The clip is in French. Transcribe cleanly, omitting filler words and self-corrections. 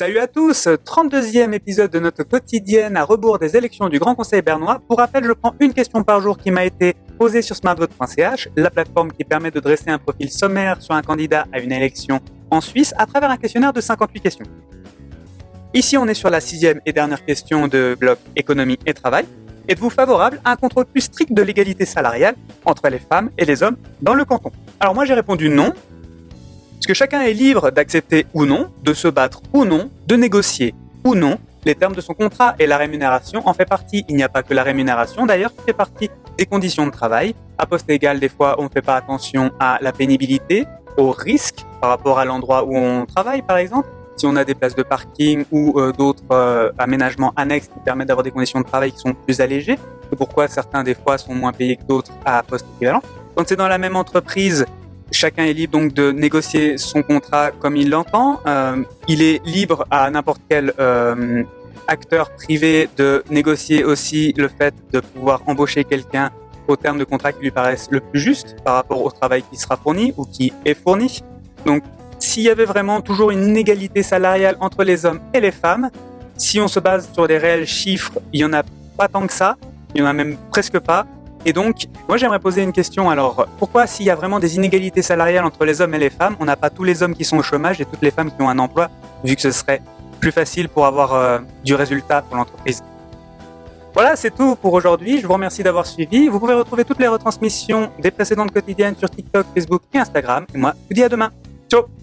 Salut à tous, 32e épisode de notre quotidienne à rebours des élections du Grand Conseil bernois. Pour rappel, je prends une question par jour qui m'a été posée sur smartvote.ch, la plateforme qui permet de dresser un profil sommaire sur un candidat à une élection en Suisse à travers un questionnaire de 58 questions. Ici, on est sur la 6e et dernière question de bloc économie et travail. Êtes-vous favorable à un contrôle plus strict de l'égalité salariale entre les femmes et les hommes dans le canton? Alors moi, j'ai répondu non. Parce que chacun est libre d'accepter ou non, de se battre ou non, de négocier ou non les termes de son contrat et la rémunération en fait partie. Il n'y a pas que la rémunération d'ailleurs qui fait partie des conditions de travail. À poste égal, des fois, on ne fait pas attention à la pénibilité, au risque par rapport à l'endroit où on travaille par exemple. Si on a des places de parking ou d'autres aménagements annexes qui permettent d'avoir des conditions de travail qui sont plus allégées, c'est pourquoi certains des fois sont moins payés que d'autres à poste équivalent. Quand c'est dans la même entreprise, chacun est libre donc de négocier son contrat comme il l'entend. Il est libre à n'importe quel acteur privé de négocier aussi le fait de pouvoir embaucher quelqu'un au terme de contrat qui lui paraisse le plus juste par rapport au travail qui sera fourni ou qui est fourni. Donc, s'il y avait vraiment toujours une inégalité salariale entre les hommes et les femmes, si on se base sur des réels chiffres, il n'y en a pas tant que ça, il n'y en a même presque pas. Et donc, moi j'aimerais poser une question. Alors, pourquoi s'il y a vraiment des inégalités salariales entre les hommes et les femmes, on n'a pas tous les hommes qui sont au chômage et toutes les femmes qui ont un emploi, vu que ce serait plus facile pour avoir du résultat pour l'entreprise? Voilà, c'est tout pour aujourd'hui. Je vous remercie d'avoir suivi. Vous pouvez retrouver toutes les retransmissions des précédentes quotidiennes sur TikTok, Facebook et Instagram. Et moi, je vous dis à demain. Ciao!